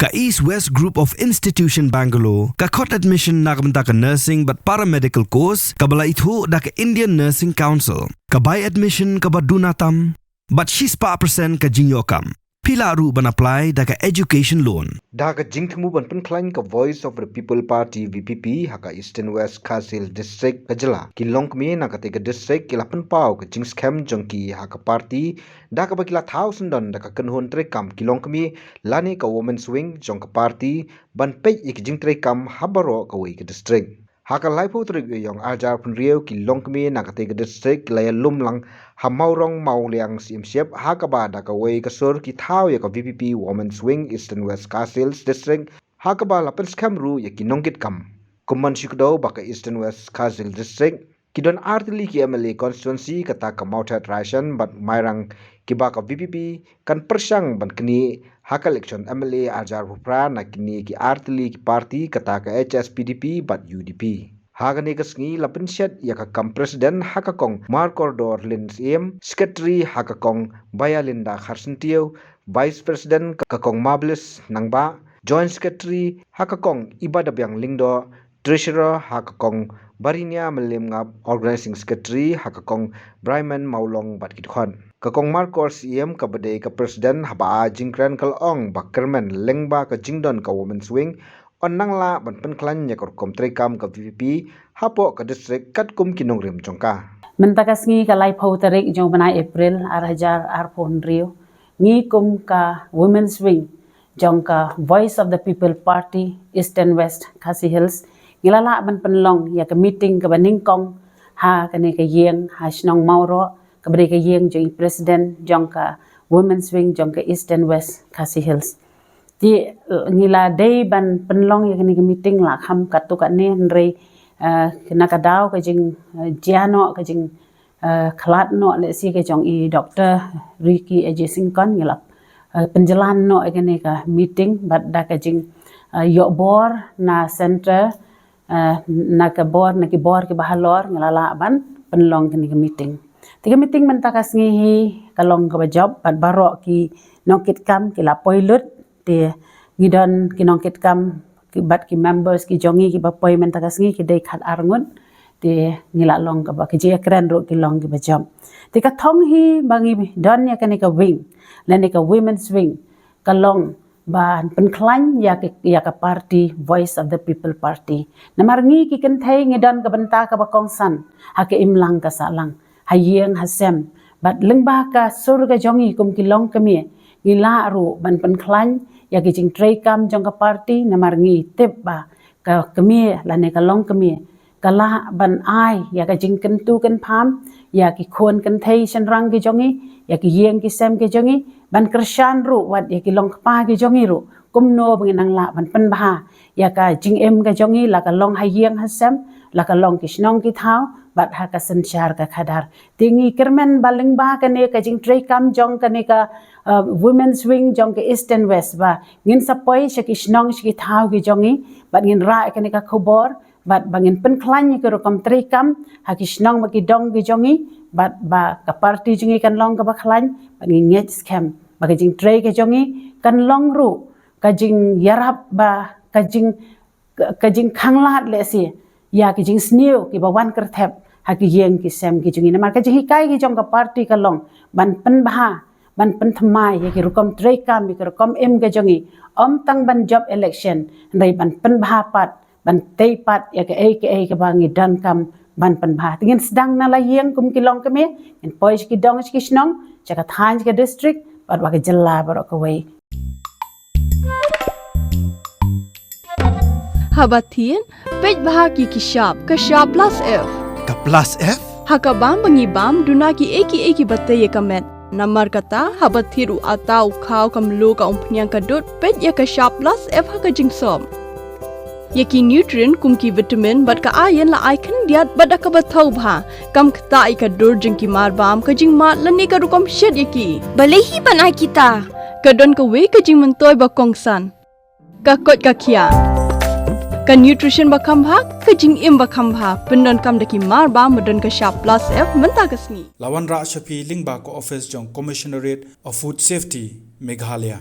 ka East West Group of Institution Bangalore, ka Cot Admission nakabenta ka Nursing but Paramedical Course, ka bala itu da ka Indian Nursing Council, ka Buy Admission ka Badunatam, but she's pa percent ka Jingyokam. Pila ru ban apply da ka Education Loan. Da ka Jingtmu ban Pynkhlaiñ ka Voice of the People Party VPP haka Eastern West Khasil District ka jela. Ki Longkmie na ka Tega District ki Lapan Pau ka Skhem jongki haka party da ka bakila Thaw sendon da ka Kenhon Trekam ki Longkmie lani ka Women's Wing jong ka party ban pej ik Jing Trekam habaro ka wei ka district. Haka laipu trik yong Atiar penriau ki Longkmie na ka Tega District laya lumlang hamaurong mauliang siap haka ba da ka wei ka sur ki Thaw ya ka VPP Women's Wing Eastern West Khasil District haka ba lapan Skhem ru ya ki nongkit kam. Kuman syukdo ba ka Eastern West Khasil District ki don artili ki MLA constituency kata ka Mautat Ration but mairang ki ba ka VPP kan persyang ban kini haka election MLA Ajar Hupra na kini ki artili ki party kata ka HSPDP but UDP. Haga ni kasngi lapan syat ya ka kam presiden haka kong Markordor Lins Iem, secretary haka kong Baya Linda Kharsentio, vice president ka kong Mablis Nangba, joint secretary haka kong Ibadabyang Lingdo, treasurer haka kong Barinya Melimngap, organizing secretary haka kong Brayman Maulong Batkitkhon. Kakong Markors Iem ka badai ka presiden haba jingkran kalong bakerman lengba ka jingdon ka Women's Wing onang la ban Pynkhlaiñ ya korkom trekam ka VPP hapo ka district kat kum kinongrim jongka. Mentakas ngi ka lai pau tarik jong bana April arhajar arpon rio ngi kum ka Women's Wing jong ka Voice of the People Party Eastern West Khasi Hills ngilala ban penlong ya ka meeting ka baningkong ha ka ne ka Ïeng ha Shillong Mail kabari ka Ïeng jong president jong ka Women's Wing jong ka Eastern West Khasi Hills. Di ngila day ban penlong ya kini meeting la kham katu ka ne nrei kena ka daw ka jing jiano ka jing khalat no le si ka jong I Dr. Ricky Ejisingkon ngila penjelan no kini ka meeting bat da ka jing yo bor na center na ka bor na ki bor ki bahalor ngila la ban penlong kini ka meeting. Tiga meeting mentakas ngihi kalong ka job bat barok ki nongkit kam ki la poilut ti ngidon ki nongkit kam ki bat ki members ki jongi ki bapoi mentakas ngi ki dei khat arngun ti ngila long ka ba ki je kran ro ki long ki ba job. Ti ka thong hi bangi don ya ka wing le ka Women's Wing kalong ban Pynkhlaiñ ya ka party Voice of the People Party. Namar ngi ki kan thai ngidon ka banta ka ba kong san ha ke imlang ka salang. Ha Ïeng ha Skhem bat lengba ka surga jongi kum ki Longkmie ngila ru ban Pynkhlaiñ ya ki jing trekam jong ka party namar ngi tip ba ka kemie la ne ka Longkmie kala ban ai ya ka jing kentu kan pham ya ki khon kan thei shan rang ki jongi ya ki Ïeng ki Skhem ki jongi ban Krishan ru wat ya ki Longkpa ki jongi ru kum no bang nang la ban pen ba ya ka jing em ka jongi la ka long ha Ïeng ha Skhem la ka long ki Shnong ki Thaw bat ha ka sensyar ka khadar tingi kermen baling ba ka ne ka jing trekam jong ka ne ka Women's Wing jong ka Eastern West ba ngin sapoi sha ki Shnong ki Thaw ki jongi bat ngin ra ka ne ka khobor bat bangin Pynkhlaiñ ki rokom trekam ha ki Shnong ma ki dong ki jongi bat ba ka party jongi kan long ka ba Khlaiñ bat ngin nget Skhem ba ka jing tre ka jongi kan long ru ka jing yarap ba ka jing khanglat le si ya ki jing snew ki ba wan kerthep ha ki Ïeng ki Skhem ki jongi namar ka jing hikai ki jong ka party ka long ban pen bah ban pen thamai ya ki rukom trekam ki rukom em ka jongi om tang ban job election rei ban pen bah pat ban tei pat ya ka ka bangi dan kam ban pen bah tingin sedang na la Ïeng kum ki Longkmie en poi ki dong ki Shnong chaka than ka district bat wa ka jella barok ka wei. Habatin pej bahagi ki shop plus F Ka plus F? haka bam bangi bam duna ki eki batte ye kamet namar kata habathiru atau khau kam lo ka umpnyang ka dot pej ya ka shop plus F haka jingsom yaki nutrient kum ki vitamin bat ka iron la icon diat bat ka bathau bha kam kta ka dor jing ki mar bam ka jing mat la ne ka rukom shed yaki balehi banai kita ka don ka we ka jing mentoy ba kongsan ka kot ka kia ka nutrition ba khambha ka jing im ba khambha pendon kam daki mar ba modon ka shop plus F menta kasni lawan ra shapi lingba ko office jong commissionerate of food safety Meghalaya